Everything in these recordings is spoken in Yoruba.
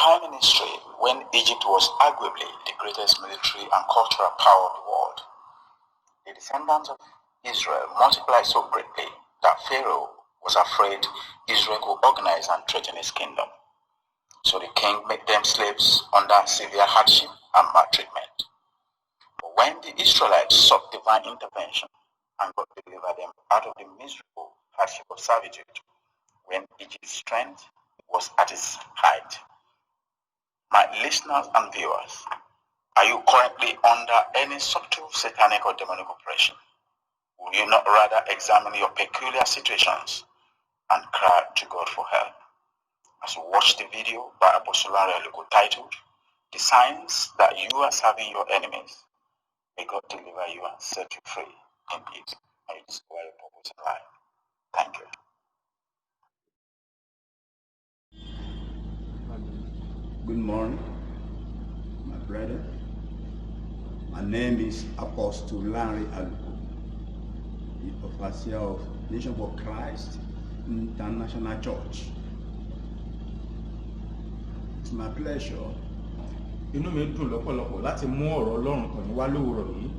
time in history when Egypt was arguably the greatest military and cultural power of the world. The descendants of Israel multiplied so greatly that Pharaoh was afraid Israel could organize and threaten his kingdom. So the king made them slaves under severe hardship and maltreatment. But when the Israelites sought divine intervention and God delivered them out of the miserable hardship of servitude, when Egypt's strength was at its height. My listeners and viewers, are you currently under any subtle satanic or demonic oppression? Will you not rather examine your peculiar situations and cry to God for help? As you watch the video by Apostle Larry Aluko titled, The Signs That You Are Serving Your Enemies, may God deliver you and set you free indeed, and you discover your purpose in life. Thank you. Good morning, my brother. My name is Apostle Larry Aluko, the overseer of Nation for Christ International Church. It's my pleasure. Inú mi dùn lọ́pọ̀lọpọ̀ láti mú ọ̀rọ̀ Ọlọ́run kan wá lówùúrọ̀ yìí.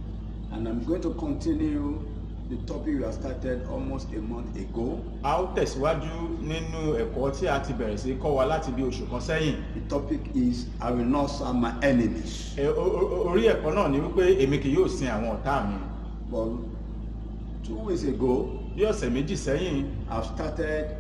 And I'm going to continue the topic we have started almost a month ago. A ó tẹ̀síwájú nínú ẹ̀kọ́ tí a ti bẹ̀rẹ̀ sí kọ́ wa láti bí oṣù kan sẹ́yìn. The topic is I will not serve my enemies. Orí ẹ̀kọ́ náà ni wípé èmi kì yóò sin àwọn ọ̀tá mi. But 2 weeks ago, bí ọ̀sẹ̀ méjì sẹ́yìn, I've started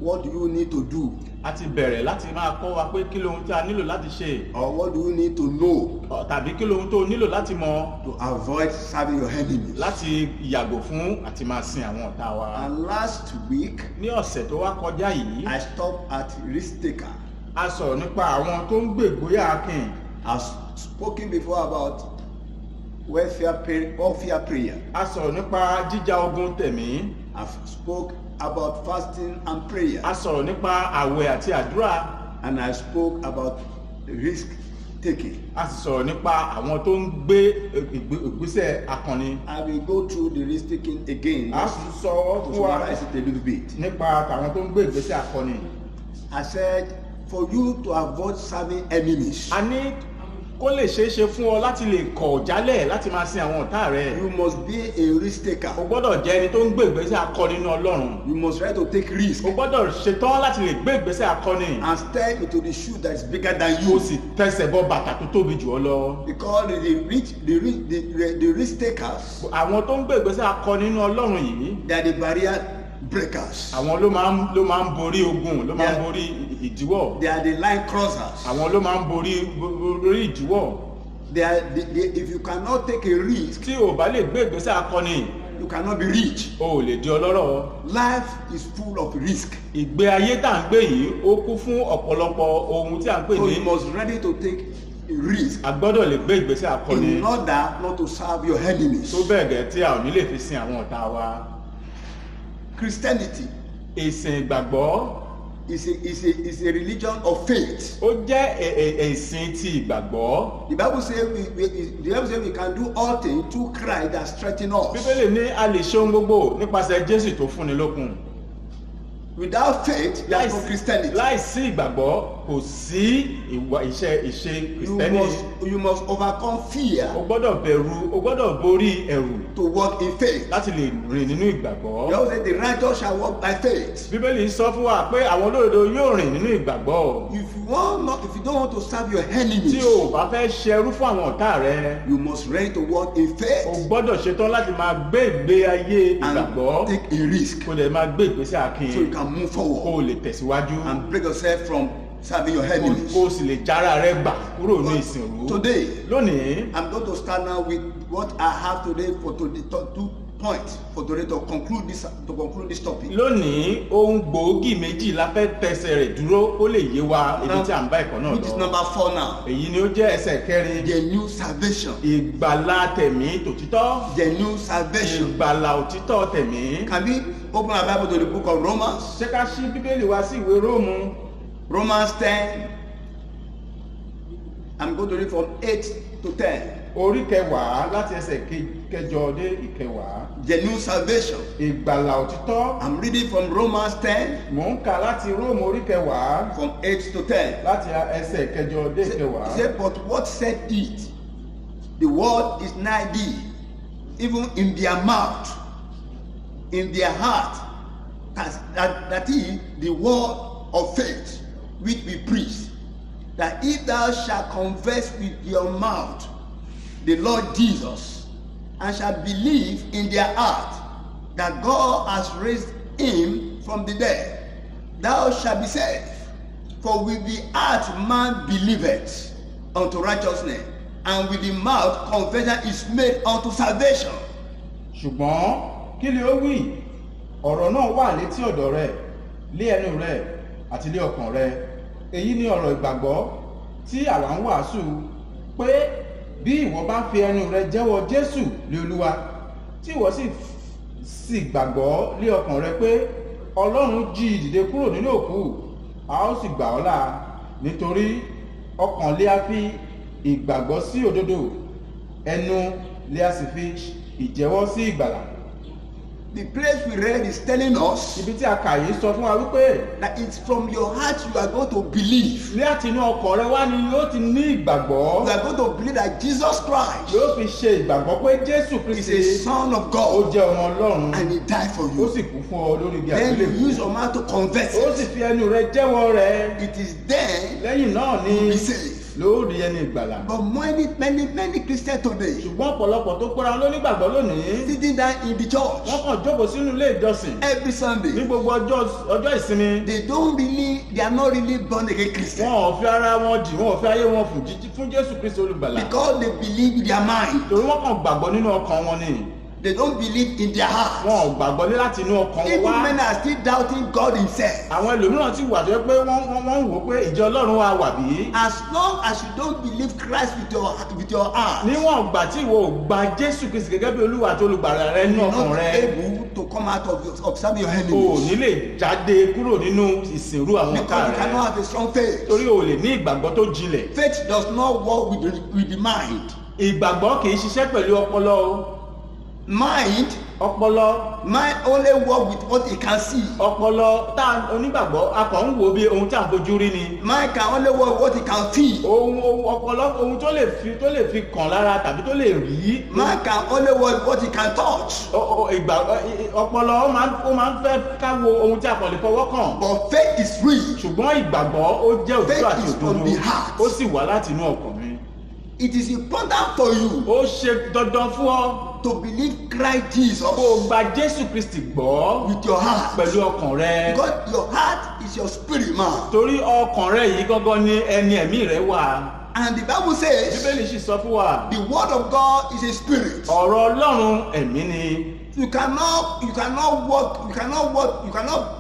what do you need to do? A ti bẹ̀rẹ̀ láti máa kọ́ wa pé kí lohun tí a nílò láti ṣe. Or what do you need to know? Tàbí kí lohun tó nílò láti mọ̀. To avoid serving your enemies. Láti yàgò fún àti máa sin àwọn ọ̀tá wa. And last week, ní ọ̀sẹ̀ tó wá kọjá yìí, I stopped at risk taker. A sọ̀rọ̀ nípa àwọn tó ń gbègbóyà akin. I've spoken before about warfare prayer. A sọ̀rọ̀ nípa jíjà ogun tẹ̀mí. I've spoke about fasting and prayer. A sọ̀rọ̀ nípa àwẹ̀ àti àdúrà. And I spoke about risk taking. A sì sọ̀rọ̀ nípa àwọn tó ń gbé ìgbésẹ̀ akànnì. I will go through the risk taking again. A sì sọ fún wa summarize it a little bit. Nípa àwọn tó ń gbé ìgbésẹ̀ akànnì. I said for you to avoid serving enemies. A ní kó lè ṣeé ṣe fún ọ láti lè kọ̀ jálẹ̀ láti máa sin àwọn ọ̀tá rẹ. You must be a risk taker. O gbọ́dọ̀ jẹ́ ẹni tó ń gbé ìgbésẹ̀ akọni nínú Ọlọ́run. You must try to take risk. O gbọ́dọ̀ ṣetán láti lè gbé ìgbésẹ̀ akọni. And step into the shoe that is bigger than you. O sì tẹsẹ̀ bọ bàtà tó tóbi jù ọ lọ. Because the risk takers. Àwọn tó ń gbé ìgbésẹ̀ akọni nínú Ọlọ́run yìí. They are the barrier breakers. Àwọn ló máa ń borí ogun, ló máa ń borí ìdíwọ́. They are the line crossers. Àwọn ló máa ń borí ìdíwọ́. If you cannot take a risk, tí o bá lè gbé ìgbésẹ̀ akọni, you cannot be rich. O ò lè di ọlọ́rọ̀. Life is full of risk. Ìgbé ayé tá à ń gbé yìí ó kún fún ọ̀pọ̀lọpọ̀ ohun tí à ń pè ní. So you must ready to take a risk. A gbọ́dọ̀ lè gbé ìgbésẹ̀ akọni. In order not to serve your enemies. Tó bẹ́ẹ̀ gẹ́ tí a ò ní lè fi sin àwọn ọ̀tá wa. Christianity. Ìsìn ìgbàgbọ́. is a religion of faith. Ó jẹ́ ẹ̀sìn ti ìgbàgbọ́. The Bible says we can do all things through Christ that strengthens us. Bíbélì ní a lè ṣe ohun gbogbo nípasẹ̀ Jésù tó fúnni lókun. Without faith, there is no Christianity. Láìsí ìgbàgbọ́ kò sí ìṣe Kristẹni. You must overcome fear. O gbọ́dọ̀ bẹ̀rù, o gbọ́dọ̀ borí ẹ̀rù. To walk in faith. Láti lè rìn nínú ìgbàgbọ́. The Bible says the righteous shall walk by faith. Bíbélì sọ fún wa pé àwọn olódodo yóò rìn nínú ìgbàgbọ́. If you don't want to serve your enemies. Tí o bá fẹ́ ṣerú fún àwọn ọ̀tá rẹ. You must ready to walk in faith. O gbọ́dọ̀ ṣetán láti máa gbé ìgbé ayé ìgbàgbọ́. And take a risk. Kó lè máa gbé ìgbésẹ̀ akin. So you can move forward. Kó lè tẹ̀síwájú. And break yourself from serving your enemies. Kó sì lè jára rẹ gbà kúrò ní ìsìn òru. Today, lónìí, I'm going to start now with what I have today for today, 2 points for today to conclude this topic. Lónìí, ohun gbòógì méjì la fẹ́ tẹsẹ̀ rẹ̀ dúró kó lè yé wa ibi tí à ń bá ẹ̀kọ́ náà lọ. Which is number 4 now. Èyí ni ó jẹ́ ẹsẹ̀ kẹrin. The new salvation. Ìgbàlà tẹ̀mí tòtítọ́. The new salvation. Ìgbàlà òtítọ́ tẹ̀mí. Can we open our Bible to the book of Romans? Ṣé ká ṣí Bíbélì wá sí ìwé Róòmù? Romans 10 I'm going to read from 8 to 10. Orí kẹwàá láti ẹsẹ̀ kẹjọ dé ìkẹwàá. The new salvation. Ìgbàlà òtítọ́. I'm reading from Romans 10. Mò ń kà láti Róòmù orí kẹwàá. From 8 to 10. Láti ẹsẹ̀ kẹjọ dé ìkẹwàá. He said, but what said it? The word is nigh thee, even in their mouth, in their heart. That is the word of faith which we preach. That if thou shalt confess with your mouth the Lord Jesus, and shalt believe in their heart that God has raised him from the dead, thou shalt be saved. For with the heart man believeth unto righteousness, and with the mouth confession is made unto salvation. Ṣùgbọ́n kí ni ó wí? Ọ̀rọ̀ náà wà létí ọ̀dọ̀ rẹ̀, lé ẹnu rẹ̀ àti lé ọkàn rẹ̀. Èyí ni ọ̀rọ̀ ìgbàgbọ́ tí àwa ń wàásù, pé bí ìwọ bá fi ẹnu rẹ jẹ́wọ́ Jésù lé Olúwa, tí ìwọ sì gbàgbọ́ lé ọkàn rẹ pé Ọlọ́run jí dìde kúrò nínú òkú, a ó sì gbà ọ́ là. Nítorí ọkàn lé a fi ìgbàgbọ́ sí òdodo, ẹnu lé a sì fi ìjẹ́wọ́ sí ìgbàlà. The place we read is telling us Ibi tí a kà yìí sọ fún wa wípé that it's from your heart you are going to believe. láti inú ọkàn rẹ wá ni yóò ti ní ìgbàgbọ́. You are going to believe that Jesus Christ Yóò fi ṣe ìgbàgbọ́ pé Jésù is Kristi a son of ó God jẹ́ ọmọ Ọlọ́run, and he died for ó you. sì kú fún ọ lórí igi Then you àgbélébùú. use your mouth to confess Ó sì it. fi ẹnu rẹ jẹ́wọ́ rẹ̀. It is then Lẹ́yìn náà ni you be saved. lóòrì ẹni ìgbàlà. But many Christians today Ṣùgbọ́n ọ̀pọ̀lọpọ̀ tó kóra wọn lónígbàgbọ́ lónìí, sitting down in the church wọ́n kàn jókòó sínú ilé ìjọsìn every ní Sunday, gbogbo ọjọ́ ìsinmi. they are not really born again Christians Wọn ò fi ara wọn jì, wọn ò fi ayé wọn fún Jésù Kristi olùgbàlà. because they believe in their mind. Torí wọ́n kàn gbàgbọ́ nínú ọkàn wọn ni. They don't believe in their heart. Wọn ò gbàgbọ́ ní láti inú ọkàn wọn Even wá. men are still doubting God himself. Àwọn ẹlòmíràn ti wà tó yẹ pé wọ́n ń wò ó pé ìjọ Ọlọ́run wa wà bí. As long as you don't believe Christ with your heart, Níwọ̀n ìgbà tí ìwọ ò gba Jésù Kristi gẹ́gẹ́ bí Olúwa àti olùgbàlà rẹ nínú you're ọkàn not rẹ, able to come out of serving your o ò enemies. ní lè jáde kúrò nínú ìsìnrú àwọn ọ̀tá Because you rẹ. cannot have a strong faith. Torí o lè ní ìgbàgbọ́ tó jinlẹ̀. Faith does not work with the mind. Ìgbàgbọ́ kì í ṣiṣẹ́ pẹ̀lú ọpọlọ o. Mind only work with what he can see. Ọpọlọ tá onígbàgbọ́ a kàn ń wò bí ohun tí à ń fojú rí ni. Mind can only work what he can feel. Ọpọlọ ohun tó lè fi kàn lára tàbí tó lè rí. Mind can only work what he can touch. Ọpọlọ ó máa ń fẹ́ ká wo ohun tí a kàn lè fọwọ́ kàn. But faith is real. Ṣùgbọ́n ìgbàgbọ́ ó jẹ́ òtítọ́ àti Faith is from òdodo, the heart. ó sì wá láti inú ọkàn mi. It is important for you Ó ṣe dandan fún ọ to believe Christ Jesus kó o gba Jésù Kristi gbọ́ with your heart. pẹ̀lú ọkàn rẹ. Because your heart is your spirit man. Torí ọkàn rẹ yìí gángan ni ẹni ẹ̀mí rẹ wà. And the Bible says Bíbélì sì sọ fún wa. the word of God is a spirit. Ọ̀rọ̀ Ọlọ́run ẹ̀mí ni. You cannot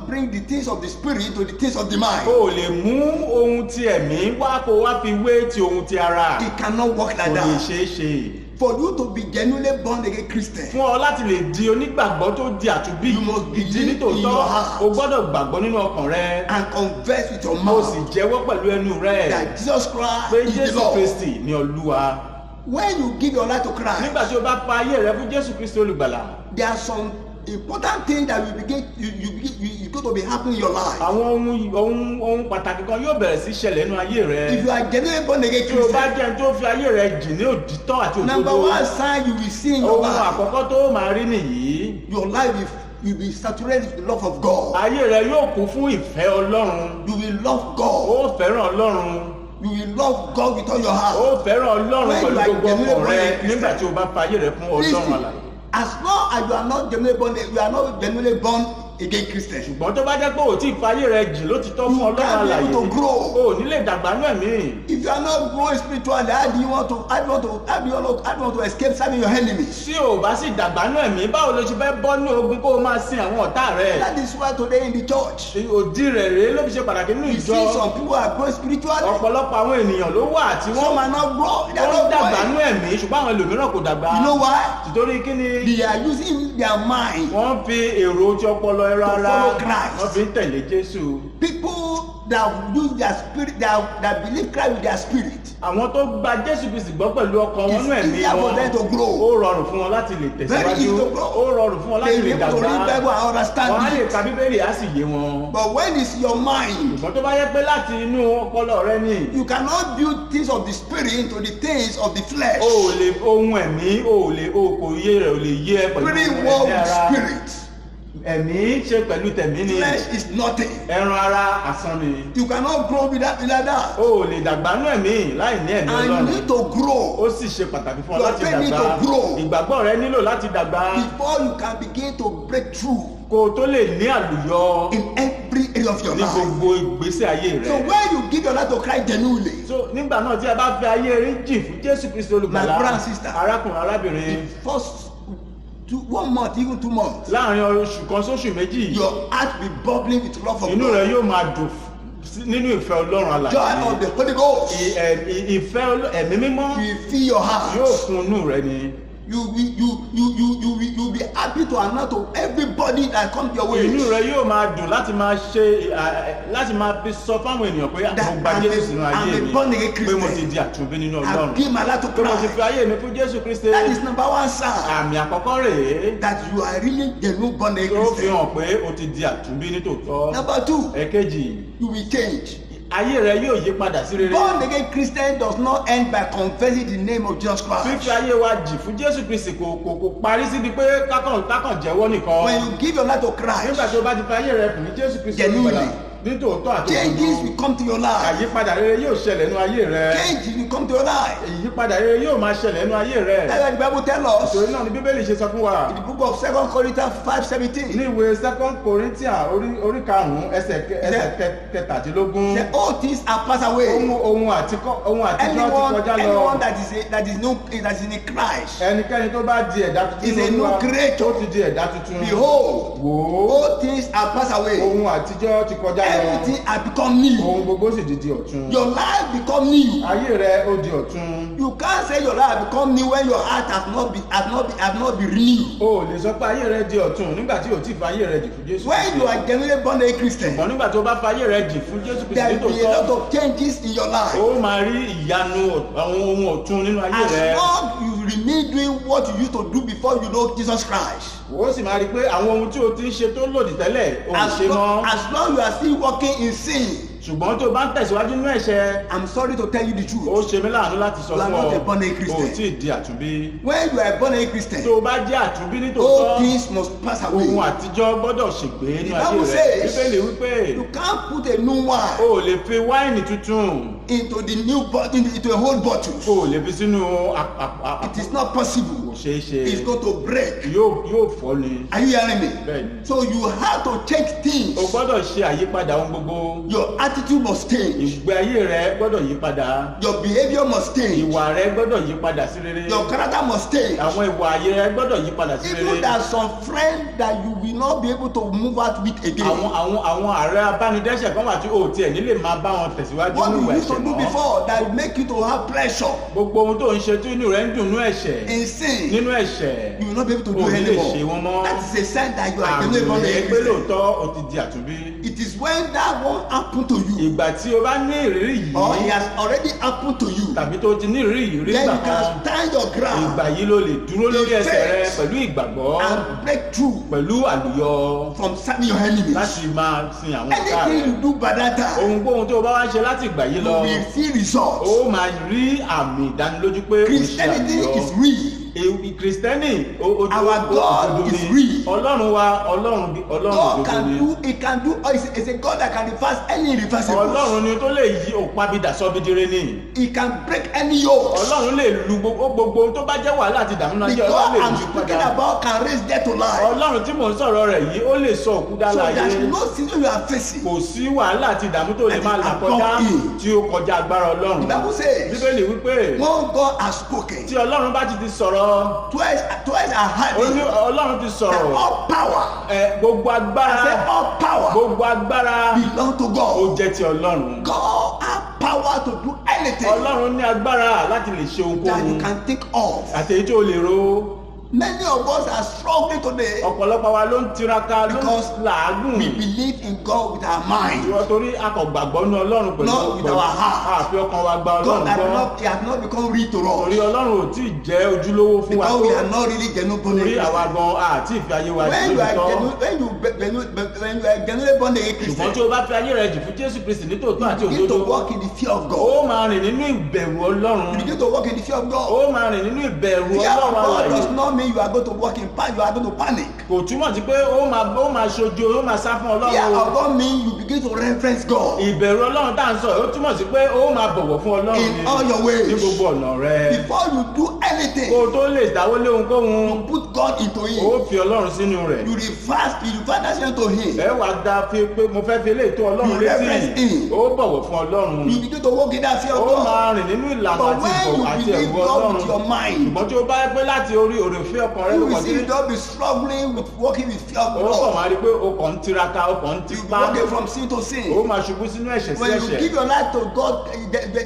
bring the things of the spirit to the things of the mind. O lè mú ohun ti ẹ̀mí wá kó wá fi wé ti ohun ti ara. It cannot work Kò like lè that. ṣeé ṣe. For you to be genuinely born again Christian, Fún ọ láti lè di onígbàgbọ́ tó di àtúbí You must ìdí believe in your nítòótọ́, heart. o gbọ́dọ̀ gbàgbọ́ nínú ọkàn rẹ. and confess with your Mo mouth sì jẹ́wọ́ pẹ̀lú ẹnu rẹ that Jesus pé Christ is the Jésù Lord. Kristi ni Olúwa. When you give your life to Christ, Nígbà tí o bá pa ayé rẹ fún Jésù Kristi olùgbàlà, there are some important things that will begin you go to be happening in your life. àwọn ohun pàtàkì kan yóò bẹ̀rẹ̀ sí ṣẹlẹ̀ nínú ayé rẹ. If you are genuinely born again Tí o bá Christian, jẹ́ tó fi ayé rẹ jìn ní òtítọ́ àti number òdodo, one sign you will see in your ohun life, àkọ́kọ́ tó máa rí nìyí. your life will be saturated with the love of God. Ayé rẹ yóò kún fún ìfẹ́ Ọlọ́run. You will love God. Ó fẹ́ràn Ọlọ́run. You will love God with all your heart. Ó fẹ́ràn Ọlọ́run When you pẹ̀lú are gbogbo genuinely ọkàn born rẹ again nígbà tí o bá fa ayé rẹ fún Ọlọ́run Listen, alààyè. as long as you are not genuinely born, you are not genuinely born again Christian. Ṣùgbọ́n tó bá jẹ́ pé o tí ì fa ayé rẹ jìn lótìtọ́ fún You Ọlọ́run can't be alààyè, able to grow. o ò ní lè dàgbà nú ẹ̀mí. If you are not growing spiritually, how do you want to escape serving your enemies? Tí o bá sì dàgbà nú ẹ̀mí, báwo ló ṣe fẹ́ bọ́ ní ogun kó o máa sin àwọn ọ̀tá rẹ? That is why today in the church, Òdì rẹ̀ rèé ló fi ṣe pàtàkì nínú you ìjọ. see some people are growing spiritually, Ọ̀pọ̀lọpọ̀ àwọn ènìyàn ló wà tí some wọ́n are not growing. They are ń not dàgbà nú growing. ẹ̀mí ṣùgbọ́n àwọn ẹlòmíràn kò dàgbà. You know why? Tìtorí kí ni? They are using their mind. Wọ́n fi èrò tí ọpọlọ ẹ̀rọ To ara follow Christ. wọ́n fi ń tẹ̀lé Jésù. People that use their spirit, that believe Christ with their spirit, àwọn tó gba Jésù Kristi gbọ́ pẹ̀lú ọkàn wọn nú It's ẹ̀mí easier for wọn, them to grow. ó rọrùn fún wọn láti lè Very easy tẹ̀síwájú, to grow. ó rọrùn fún wọn láti They lè be able to read dàgbà, Bible and wọn á understand lè it. ka Bíbélì á sì yé wọn. But when it's your mind, Ṣùgbọ́n tó bá yẹ pé láti inú ọpọlọ rẹ ni, you cannot build things of the spirit into the things of the flesh. o ò lè ohun ẹ̀mí, kò yé rẹ̀ ò lè yé ẹ pẹ̀lú Spirit ẹ̀mí work with ara. spirit. Ẹ̀mí ṣe pẹ̀lú tẹ̀mí ni, Flesh is nothing. ẹran ara asán ni. You cannot grow without that. O ò lè dàgbà nú ẹ̀mí láì ní ẹ̀mí And you Ọlọ́run. need to grow Ó sì ṣe pàtàkì fún ọ Your láti faith need dàgbà. to grow. Ìgbàgbọ́ rẹ nílò láti dàgbà before you can begin to break through kó o tó lè ní àlùyọ in every area of your ní life. gbogbo ìgbésẹ̀ ayé So rẹ. when you give your life to Christ genuinely, So nígbà náà tí a bá fẹ́ ayé rí jì fún Jésù Kristi olùgbàlà, My brother and sister. arákùnrin arábìnrin, first 1 month, even 2 months, láàrin oṣù kan sóṣù méjì, your heart will be bubbling with love of inú God. rẹ yóò máa dùn nínú ìfẹ́ Ọlọ́run Joy of alààyè. the Holy Ghost Ìfẹ́ ẹ̀mí mímọ́ will fill your heart. yóò kún inú rẹ ni. You will be happy to announce to everybody that comes your way Inú rẹ yóò máa dùn láti máa ṣe láti máa fi sọ fáwọn ènìyàn pé mo gba Jésù sínú ayé mi, pé mo ti di àtúnbí nínú and Ọlọ́run, give my life to pé mo ti fi Christ. ayé mi fún Jésù Kristi. That is number 1 sign Àmì àkọ́kọ́ rèé that you are really genuine born again tó fi Christian. hàn pé o ti di àtúnbí nítòótọ́. Number 2, Èkejì, you will change. ayé rẹ yóò yí padà sí rere. Born again Christian does not end by confessing the name of Jesus Christ. Fífi ayé wa jì fún Jésù Kristi kò parí síbi pé kákàn jẹ́wọ́ nìkan. When you give your life to Nígbà Christ, tí o bá ti fi ayé rẹ fún Jésù Kristi Genuinely. olùgbàlà nítòótọ́ àti changes òdodo, will come to your life. àyípadà rere yóò ṣẹlẹ̀ nínú ayé rẹ. Changes will come to your life. Ìyípadà rere yóò máa ṣẹlẹ̀ nínú ayé rẹ. That's why the Bible tells us Torí náà ni Bíbélì ṣe sọ fún wa in the book of 2 Corinthians 5:17. ní ìwé 2 Corinthians orí karùn-ún ẹsẹ̀ kẹtàdínlógún. The old things are passed away. Ohun àtijọ́ ti kọjá lọ. Anyone that is in Christ, Ẹnikẹ́ni tó bá di ẹ̀dá tuntun is a nínú new Olúwa, creature. ó ti di ẹ̀dá tuntun. behold, Wò ó, old things are passed away. ohun àtijọ́ ti kọjá lọ. Everything has become new. Ohun gbogbo sì di ọ̀tun. Your life become new. Ayé rẹ ó di ọ̀tun. You can't say your life become new when your heart has not been renewed. O ò lè sọ pé ayé rẹ di ọ̀tun nígbà tí o ti fa ayé rẹ jì fún Jésù When you are genuinely born a Christian, Ṣùgbọ́n nígbà tí o bá fa ayé rẹ jì fún Jésù Kristi there will be a lot nítòótọ́, of changes in your life. ó máa rí ìyanu àwọn ohun ọ̀tun nínú ayé As rẹ. long you remain doing what you used to do before you know Jesus Christ. Ó sì máa rí i pé àwọn ohun tí o ti ń ṣe tó lòdì tẹ́lẹ̀ o ò ṣe mọ́. As long you are still walking in sin, Ṣùgbọ́n tó o bá ń tẹ̀síwájú nínú ẹ̀ṣẹ̀, I'm sorry to tell you the ó truth. ṣe mí láàánú láti sọ You are fún not a ọ, born again o ò Christian. tí ì di àtúnbí. When you are born a Christian, Tó o bá jẹ́ àtúnbí all nítòótọ́, things must pass away. ohun àtijọ́ gbọ́dọ̀ ṣègbé nínú The ayé Bible rẹ. says, Bíbélì wípé You can't put a new wine o ò lè fi wáìnì tuntun, into the new bottle, into a whole bottle. o ò lè fi sínú It is not kò possible. ṣeé ṣe. It's going to break. Yóò fọ́ ni. Are you hearing me? Bẹ́ẹ̀ni. So you have to change things. O gbọ́dọ̀ ṣe àyípadà ohun gbogbo. Your attitude must change. Ìgbé ayé rẹ gbọ́dọ̀ yí padà. Your behavior must change. Ìwà rẹ gbọ́dọ̀ yí padà sí rere. Your character must change. Àwọn ìwà ayé rẹ gbọ́dọ̀ yí padà sí Even rere. there are some friends that you will not be able to move out with again. Àwọn ààrẹ abánidẹ́ṣẹ̀ kan wà tí o tiẹ̀ nílé máa bá wọn tẹ̀síwájú What nínú you ìwà used to ẹ̀ṣẹ̀ do mọ́. before that will make you to have pleasure Gbogbo ohun tó ń ṣe tí inú rẹ ń dùn nínú ẹ̀ṣẹ̀. in sin, Nínú ẹ̀ṣẹ̀. you will not be able to O do ò ní lè ṣe anymore. wọn mọ́. That is a sign that you are Àmì genuinely born rẹ̀ again pé Christian. lóòótọ́ o ti di àtúnbí. It is when that one happen to you, Ìgbà tí o bá ní ìrírí or it yìí has already happened to you, tàbí tó ti ní ìrírí yìí rí then ìgbà you kan. can stand your ground Ìgbà yìí ló lè dúró lórí ẹsẹ̀ rẹ faith pẹ̀lú ìgbàgbọ́, and break through pẹ̀lú àlùyọ from serving your enemies. láti máa sin àwọn ọ̀tá Anything rẹ. you do by that time, Ohunkóhun tó o bá wá ṣe láti ìgbà yìí you lọ, will see results. ó máa rí àmì ìdánilójú pé o ṣe Christianity àlùyọ. is real. Kìrìsìtẹ́nì Our God is ni. real. Ọlọ́run wa Ọlọ́run God òdodo can ni. do, He can do, it's a God that can reverse any irreversible. Ọlọ́run ni tó lè yí òpábídà sọ́bídire ni. He can break any yoke. Ọlọ́run lè lu gbogbo ohun tó bá jẹ́ wàhálà àti ìdààmú náà The jẹ́ God Ọlọ́run lè I'm yí speaking padà. about can raise death to life. Ọlọ́run tí mò ń sọ̀rọ̀ rẹ̀ yìí ó lè sọ òkú dá So there's láyé. no situation you are facing. Kò sí wàhálà àti ìdààmú tó lè máa là kọjá tí ó kọjá agbára Ọlọ́run. The Bible says, Bíbélì wípé one God has spoken. tí Ọlọ́run bá ti sọ̀rọ̀, Twice are ó ní having Ọlọ́run ti sọ̀rọ̀, all power. gbogbo I agbára, say all power gbogbo agbára belong to ó God. jẹ́ ti Ọlọ́run. God has power to do anything Ọlọ́run ní agbára láti lè ṣe that you ohunkóhun can think of. àti èyí tó lè ro. Many of us are struggling today ọ̀pọ̀lọpọ̀ wa ló ń tiraka ló ń because làágùn. we believe in God with our mind. ìwọ torí a kò gbàgbọ́ ní ọlọ́run pẹ̀lú Not with our heart. àfi ọkàn wa gba God ọlọ́run has gbọ́. not, he has not become real to torí us ọlọ́run ò tí ì jẹ́ ojúlówó fún wa because tó. we are not really genuine born torí again àwa Christians. gan àti ìfi ayé wa When jù you are lóòótọ́. when you are genuinely born again ṣùgbọ́n tí Christian, o bá fi ayé rẹ jì fún Jésù Kristi nítòótọ́ àti you begin to òdodo. walk in the fear of God. ó máa rìn nínú ìbẹ̀rù You ọlọ́run. begin to walk in the fear of God. ó máa rìn nínú ìbẹ̀rù Fear of ọlọ́run God alààyè. does not mean you are going to walk in panic. You are going to panic. kò túmọ̀ sí pé ó máa ṣojo ó máa sá fún Fear ọlọ́run. of God means you begin to reverence God ìbẹ̀rù ọlọ́run tá à ń sọ ó túmọ̀ sí pé ó máa bọ̀wọ̀ fún ọlọ́run in all your ní ways. gbogbo ọ̀nà rẹ. Before you do kó anything, o tó lè dáwọ́ lé ohunkóhun you put God into ó it. fi ọlọ́run sínú rẹ̀. You reverse that thing to Him. ẹ wá da fi pé mo fẹ́ fi eléyìí tó ọlọ́run You reverence létí. him. ó bọ̀wọ̀ fún ọlọ́run. You begin to walk in that fear of ó God. máa rìn nínú ìlànà But àti when you àti believe ẹ̀rù God ọlọ́run. with your mind, ṣùgbọ́n tí ó bá yẹ pé láti orí òrèfé ọkàn rẹ you ló will kàn see sí. you don't be struggling with walking with fear of ó kàn God. máa rí i pé ó kàn ń tiraka ó kàn ń You be tipá. walking from sin to ó sin. máa ṣubú sínú ẹ̀ṣẹ̀ sí When you ẹ̀ṣẹ̀. give your life to God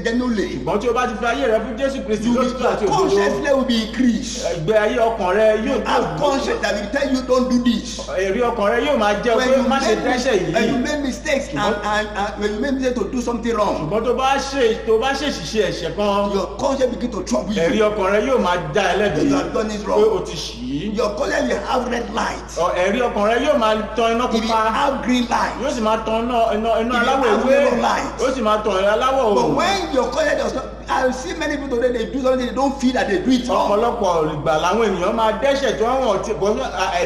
genuinely, ṣùgbọ́n tí o bá ti fi ayé rẹ fún Jésù Kristi your lótìtọ́ àti òdodo. conscience level will be increased. ẹgbẹ́ ayé ọkàn rẹ yóò Have conscience that will tell you don't do this. èrè ọkàn rẹ yóò máa jẹ́ When pé you má ṣe dẹ́ṣẹ̀ when you yìí. make mistakes and when you make mistake to do something wrong, ṣùgbọ́n tó bá ṣèṣìṣe ẹ̀ṣẹ̀ kan your conscience begin to trouble ẹ̀rí you. ọkàn rẹ yóò máa dá ẹlẹ́bi You have done it pé wrong. o ti ṣì í. Your conscience will have red light. ẹ̀rí ọkàn rẹ yóò máa tan iná It will pupa have green light. yóò sì máa tan iná aláwọ̀ have ewé yellow light. yóò sì máa tan aláwọ̀ But òòrùn. when your conscience does not, I see many people today, they do something, they don't feel that they do it wrong. ọ̀pọ̀lọpọ̀ ìgbà làwọn ènìyàn máa dẹ́ṣẹ̀ tí wọ́n ti bọ́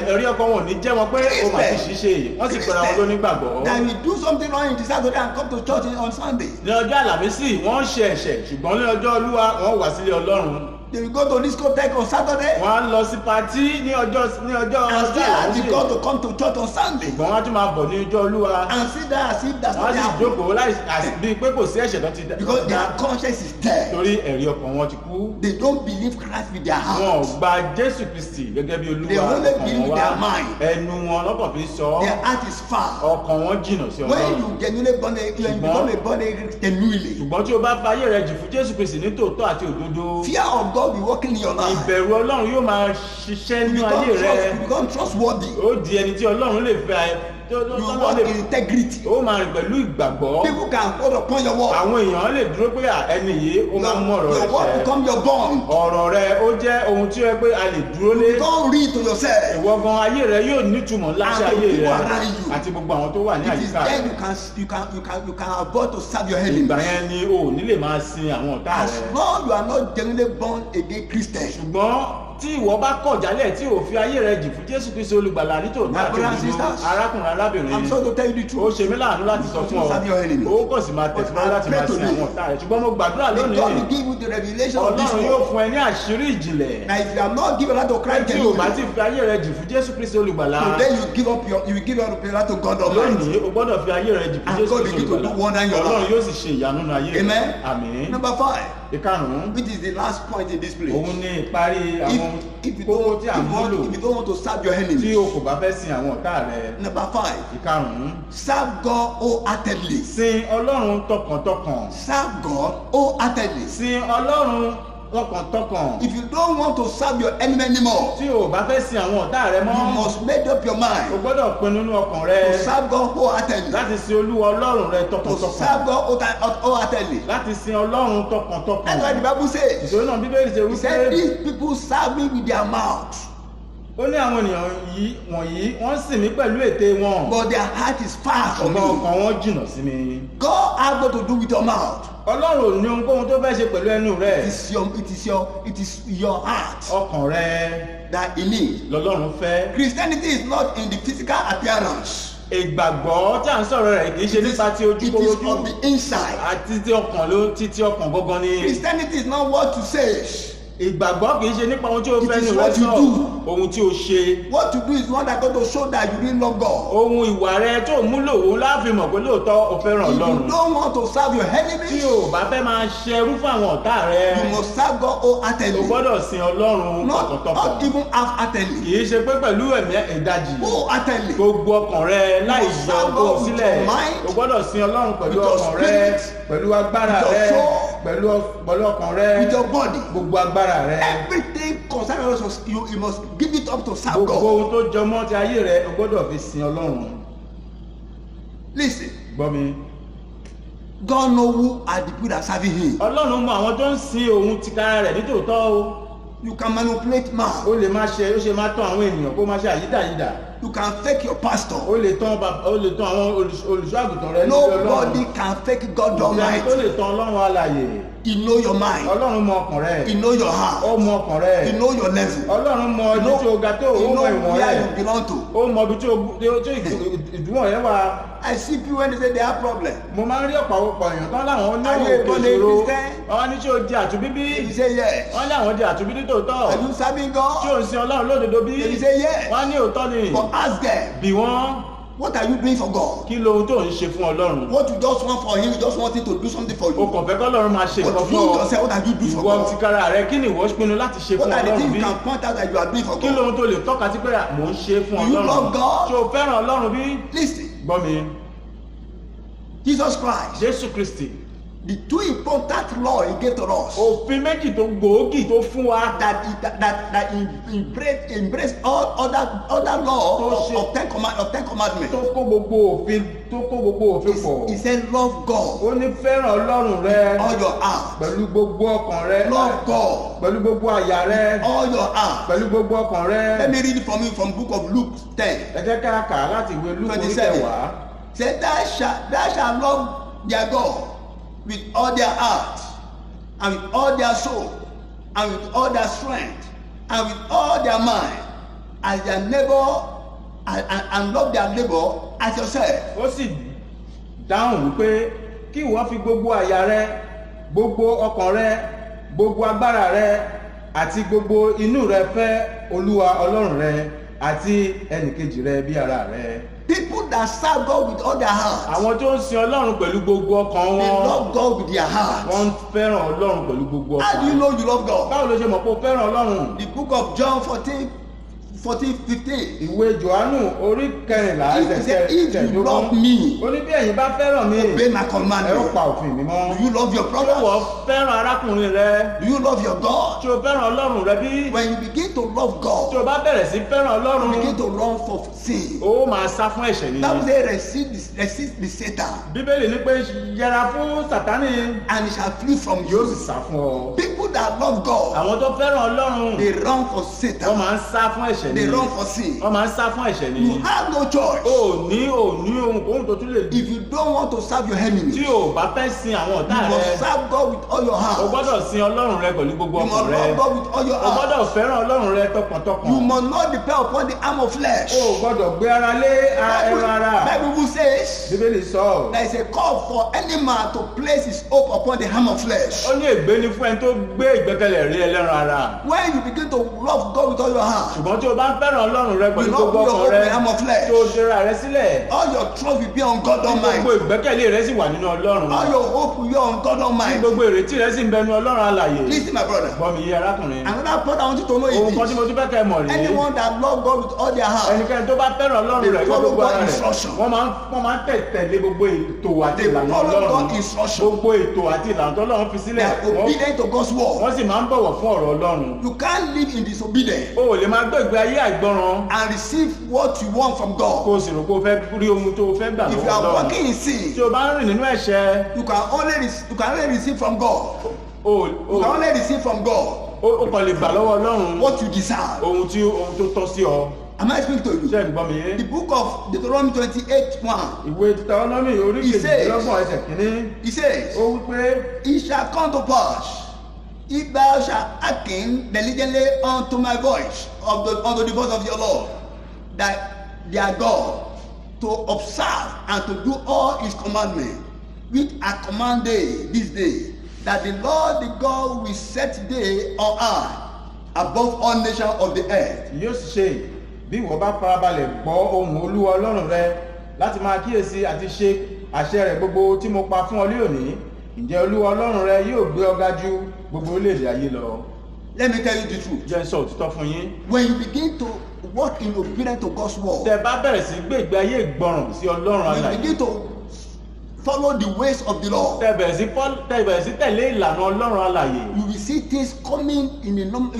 ẹ̀rí ọkàn wọn ò ní jẹ́ wọn pé o mà ti ṣiṣẹ́ yìí wọ́n sì pẹ̀lú àwọn tó nígbàgbọ́. That will do something wrong in the Saturday and come to church on Sunday. ní ọjọ́ àlàmísì wọ́n ń ṣe ẹ̀ṣẹ̀ ṣùgbọ́n ní ọjọ́ olúwa wọ́n wà sílé ọlọ́run. They will go to discotheque on Saturday wọ́n á lọ sí patí ní ọjọ́ and still ask àlàmísì the God to come to church on Sunday ṣùgbọ́n wọ́n á tún máa bọ̀ ní ọjọ́ olúwa. and sit there as if that's wọ́n á not sì happening jókòó láì bíi pé kò sí ẹ̀ṣẹ̀ tó ti because their conscience is dead. torí ẹ̀rí ọkàn wọn ti kú. They don't believe Christ with their wọn ò heart. gba Jésù Kristi gẹ́gẹ́ bí olúwa They only ọkàn believe wọn with wá their mind. ẹnu wọn lọ́kàn fi sọ Their heart is far. ọkàn wọn jìnnà sí When ọlọ́run. you genuinely born again, when you become a born again genuinely, ṣùgbọ́n tí o bá fa ayé rẹ jì fún Jésù Kristi ní tòótọ́ àti òdodo fear of God will be working in your life. ìbẹ̀rù ọlọ́run yóò máa ṣiṣẹ́ You nínú ayé rẹ. become trustworthy. ó di ẹni tí ọlọ́run lè fẹ́ You walk in integrity. ó máa rìn pẹ̀lú ìgbàgbọ́. People can hold upon your word. àwọn èèyàn lè dúró pé ẹni yìí ó máa ń mú ọ̀rọ̀ Your rẹ̀ word ṣẹ. become your bond. ọ̀rọ̀ rẹ ó jẹ́ ohun tí ó yẹ pé a lè dúró lé. Don't read to yourself. ìwọ gan ayé rẹ yóò nítumọ̀ ńlá sí And ayé people rẹ around you. àti gbogbo àwọn tó wà ní It is àyíká then rẹ. you can avoid to serve your ìgbà enemies. yẹn ni o ò ní lè máa sin àwọn ọ̀tá As rẹ. long you are not genuinely born again Christian. ṣùgbọ́n tí ìwọ bá kọ̀ jálẹ̀ tí ò fi ayé rẹ jì fún Jésù Kristi olùgbàlà nítòótọ́ My àti brothers and òdodo sisters, arákùnrin I'm arábìnrin sorry to tell you the ó truth. ṣe mí láàánú láti sọ fún ọ Serve your enemies. ó kàn sì máa tẹ̀síwájú láti máa sin àwọn ọ̀tá rẹ ṣùgbọ́n mo gbàdúrà May lónìí God will give you the revelation of this Ọlọ́run yóò word. fún ẹ ní àṣírí ìjìnlẹ̀ Now if you are not given out to Christ tí o bá ti genuinely, fi ayé rẹ jì fún Jésù Kristi olùgbàlà then you give up your life to God Almighty. lónìí o gbọ́dọ̀ fi ayé rẹ jì fún And Jésù God Kristi begin to do olùgbàlà wonder in your Ọlọ́run life. yóò sì ṣe ìyanu nínú ayé rẹ Amen. àmín. Number 5, ìkarùn-ún which is the last point in this place. òun ní ìparí àwọn If you kókó don't, tí à ń múlò if you don't want to serve your tí enemies. o kò bá fẹ́ sin àwọn ọ̀tá rẹ. Number 5, ìkarùn-ún serve God wholeheartedly. sin Ọlọ́run tọkàntọkàn Serve God wholeheartedly. sin Ọlọ́run tọkàntọkàn If you don't want to serve your enemy anymore, tí o bá fẹ́ sin àwọn ọ̀tá rẹ you mọ́ must make up your o mind gbọ́dọ̀ pinnu nínú ọkàn rẹ to serve God wholeheartedly. láti sin Olúwa Ọlọ́run rẹ To tọkàntọkàn serve God wholeheartedly. láti sin Ọlọ́run That's why the tọkàntọkàn Bible says, ìṣòro náà Bíbélì ṣe He said, wípé these people serve me with their mouth, ó ní àwọn ènìyàn wọ̀nyí wọ́n sìn mí pẹ̀lú ètè wọn but their heart is far from ṣùgbọ́n me. ọkàn wọn jìnnà sí mi. God has got to do with your mouth. Ọlọ́run ò ní ohunkóhun tó fẹ́ ṣe pẹ̀lú ẹnu rẹ It is your heart ọkàn rẹ that He needs. lọ́lọ́run fẹ́. Christianity is not in the physical appearance. ìgbàgbọ́ tí à ń sọ̀rọ̀ rẹ̀ kì í ṣe nípa ti It is ojúkorojú of the inside. àti ti ọkàn ló títí ọkàn gangan ni. Christianity is not what you say. ìgbàgbọ́ kì í ṣe nípa ohun tí o It fẹ́ is ní what you ìrẹsọ̀ do. ohun tí o ṣe. What you do is not that going to show that you really love God. ohun ìwà rẹ tó múlò òun láàfin mọ̀ pé lóòótọ́ o fẹ́ràn If you Ọlọ́run. don't want to serve your tí enemies, o bá fẹ́ máa ṣerú fún àwọn ọ̀tá rẹ you must serve God o wholeheartedly. gbọ́dọ̀ sin Ọlọ́run Not tọkàntọkàn. even half-heartedly. kì í ṣe pé pẹ̀lú ẹ̀mí ìdajì Wholeheartedly. gbogbo ọkàn rẹ láì yọ serve God ohun with sílẹ̀ your mind, o gbọ́dọ̀ sin Ọlọ́run pẹ̀lú with your ọkàn rẹ spirit, pẹ̀lú agbára with your rẹ soul, pẹ̀lú ọkàn rẹ, with your body. gbogbo agbára rẹ, Everything concerning us, you must give it up to serve gbogbo God. ohun tó jọmọ́ ti ayé rẹ o gbọ́dọ̀ fi sin Ọlọ́run. Listen, Gbọ́ mi, God knows who are the people that are serving Him. Ọlọ́run mọ àwọn tó ń sin òun tìkára rẹ̀ nítòótọ́ o. You can manipulate man. Ó lè máa ṣe, ó ṣe máa tán àwọn ènìyàn kó máa ṣe àyídàyídà. You can fake your pastor. Ó lè tán àwọn olùṣọ́ àgùntàn rẹ níbi Ọlọ́run. Nobody can fake God Ìjẹni tó Almighty. lè tán Ọlọ́run alààyè. He know your mind. Ọlọ́run mọ ọkàn rẹ. He know your Ó heart. mọ ọkàn rẹ. He know your level. Ọlọ́run mọ ibi tí o ga tó, He ó mọ know ìwọ̀n where rẹ. you belong to. Ó mọ ibi tí ìdúwọ̀n rẹ wà. I see people when they say they have problem. Mo máa ń rí ọ̀pọ̀ èèyàn tán láwọn ní Are you òkè born a ìṣòro. Christian? Wọ́n ní ṣé o di àtúnbí bí? They say yes. Wọ́n ní àwọn di àtúnbí nítòótọ́. Are you serving Ṣé God? o ń sin Ọlọ́run lódodo bí? They say yes. Wọ́n ní òótọ́ ni. But ask them, Bí wọ́n, what are you doing for God? kí lohun tó ń ṣe fún Ọlọ́run? What you just want for Him, you just want Him to do something for O you. kàn fẹ́ k'Ọlọ́run máa ṣe nǹkan But fún you ọ. yourself, what are you doing for Ìwọ ti God? kára rẹ, kí ni ìwọ pinnu láti ṣe fún What are the Ọlọ́run things bí? you can point out that you are doing for Kí God? lohun tó lè tọ́ka sí pé mò ń ṣe fún Do you Ọlọ́run? love God? Ṣé o fẹ́ràn Ọlọ́run bí? Listen, Gbọ́ mi, Jesus Christ, Jésù Kristi, the two important law He gave to us, òfin méjì tó gbòógì tó fún wa that embrace all other law of Ten Commandments. tó kó gbogbo òfin pọ̀. He said, love God, Ó ní fẹ́ràn Ọlọ́run rẹ all your heart. pẹ̀lú gbogbo ọkàn rẹ, Love God, pẹ̀lú gbogbo àyà rẹ, all your heart. pẹ̀lú gbogbo ọkàn rẹ. Let me read it from you from book of Luke 10. Ẹ jẹ́ ká kà á láti ìwé Lúùkù orí 27. kẹwàá. Say, thou shalt love their God with all their heart, and with all their soul, and with all their strength, and with all their mind, as their neighbor, and love their neighbor as yourself. Ó sì dáhùn wípé kí ìwọ fi gbogbo àyà rẹ, gbogbo ọkàn rẹ, gbogbo agbára rẹ àti gbogbo inú rẹ fẹ́ Olúwa Ọlọ́run rẹ àti ẹnìkejì rẹ bí ara rẹ. People that serve God with all their heart, Àwọn tó ń sin Ọlọ́run pẹ̀lú gbogbo ọkàn they wọn, love God with their heart. wọ́n fẹ́ràn Ọlọ́run pẹ̀lú gbogbo How do you ọkàn. know you love God? Báwo ló ṣe mọ̀ pé o fẹ́ràn Ọlọ́run? The book of John 14:15. Ìwé Jòhánù orí kẹrìnlá He said, if you love me, Ó ní bí ẹ̀yin bá fẹ́ràn mi, obey my ẹ ó commandment. pa òfin mi mọ́. Do you love your Ṣé wọ́n brother? fẹ́ràn arákùnrin rẹ? Do you love your God? Ṣé o fẹ́ràn Ọlọ́run rẹ bí? When you begin to love Tí God, o bá bẹ̀rẹ̀ sí fẹ́ràn you Ọlọ́run, begin to run for sin. ó máa sá fún ẹ̀ṣẹ̀ ni. That will say resist the Satan, Bíbélì ní pé yẹra fún Sátánì, and he shall flee from yóò sì you. sá fún ọ. People that love God, Àwọn tó fẹ́ràn Ọlọ́run, they run for wọ́n Satan. máa ń sá fún ẹ̀ṣẹ̀ ni. They run for sin. Wọ́n máa ń sá fún ẹ̀ṣẹ̀ ni. You have no choice. Ò ní ohunkóhun tó tún lè If you don't want to serve your enemy, tí you o bá fẹ́ sin àwọn ọ̀tá rẹ. must serve God with all your O heart. gbọ́dọ̀ sin Ọlọ́run rẹ pẹ̀lú gbogbo You ọkàn must rẹ. love God with all your O gbọ́dọ̀ heart. fẹ́ràn Ọlọ́run rẹ tọkàntọkàn. You must not depend upon the arm of flesh. O gbọ́dọ̀ gbé ara lé ẹran ara. Bible says Bíbélì sọ. there is a call for any man to place his hope upon the arm of flesh. Ó ní ègbé ni fún ẹni tó gbé ìgbẹ́kẹ̀lé rí ẹlẹ́ran ara. When you begin to love God with all your heart, Ṣùgbọ́n tí o bá ń fẹ́ràn Ọlọ́run rẹ pẹ̀lú you gbogbo not put your ọkàn hope rẹ, in the arm of flesh. tó o ṣera rẹ sílẹ̀, All your trust will be on God tí gbogbo Almighty. ìgbẹ́kẹ̀lé rẹ sì wà nínú Ọlọ́run. All your hope will be on God Tí Almighty. gbogbo ìrètí rẹ sì ń bẹnu Ọlọ́run alààyè. Listen, my brother. Gbọ́ mi yé arákùnrin. Another point I want you to know Ohun kan tí is mo this. tún fẹ́ kẹ́ ẹ mọ̀ rèé. Anyone that love God with all their heart, Ẹnikẹ́ni tó bá fẹ́ràn Ọlọ́run They rẹ̀ follow gbogbo ara God rẹ̀, instruction. wọ́n máa ń tẹ̀lé gbogbo ètò àti they ìlànà follow Ọlọ́run. God instruction. Gbogbo ètò àti ìlànà tó Ọlọ́run fi They sílẹ̀, are obedient to God's word. wọ́n sì máa ń bọ̀wọ̀ fún ọ̀rọ̀ Ọlọ́run. You can't live in disobedience O ò lè máa gbé ìgbé ayé àìgbọràn and receive what you want from kó God. o sì rò pé o fẹ́ rí ohun tó o fẹ́ gbà If you lọ́wọ́ are Ọlọ́run. walking in sin, Tí o bá ń rìn nínú ẹ̀ṣẹ̀, you can only receive from God. o You can only receive from God kàn lè gbà lọ́wọ́ Ọlọ́run what you deserve. ohun tó tọ́ sí ọ. Am I speaking to you? Ṣé ẹ̀ ń gbọ́ mi yé? The book of Deuteronomy 28:1. Ìwé Deuteronomy orí He says- kejìlélọ́gbọ̀n ẹsẹ̀ kìíní, He says, ó wí pé it shall come to pass, if thou shalt hearken diligently unto my voice, unto the voice of your Lord, that their God, to observe and to do all his commandments, which I command thee this day, that the Lord the God will set thee on high above all nations of the earth. yóò sì ṣe bí ìwọ bá farabalẹ̀ gbọ́ ohùn Olúwa Ọlọ́run rẹ láti máa kíyèsí àti ṣe àṣẹ rẹ̀ gbogbo tí mo pa fún ọ ní òní, ǹjẹ́ Olúwa Ọlọ́run rẹ yóò gbé ọ ga jù gbogbo orílẹ̀-èdè ayé lọ. Let me tell you the truth. Jẹ́ n sọ òtítọ́ fún yín. When you begin to walk in obedience to God's word, Tẹ́ bá bẹ̀rẹ̀ sí gbé ìgbé ayé ìgbọràn sí Ọlọ́run when you alààyè, begin to follow the ways of the Lord, tẹ́ bẹ̀rẹ̀ sí tẹ̀lé ìlànà Ọlọ́run alààyè, you will see things coming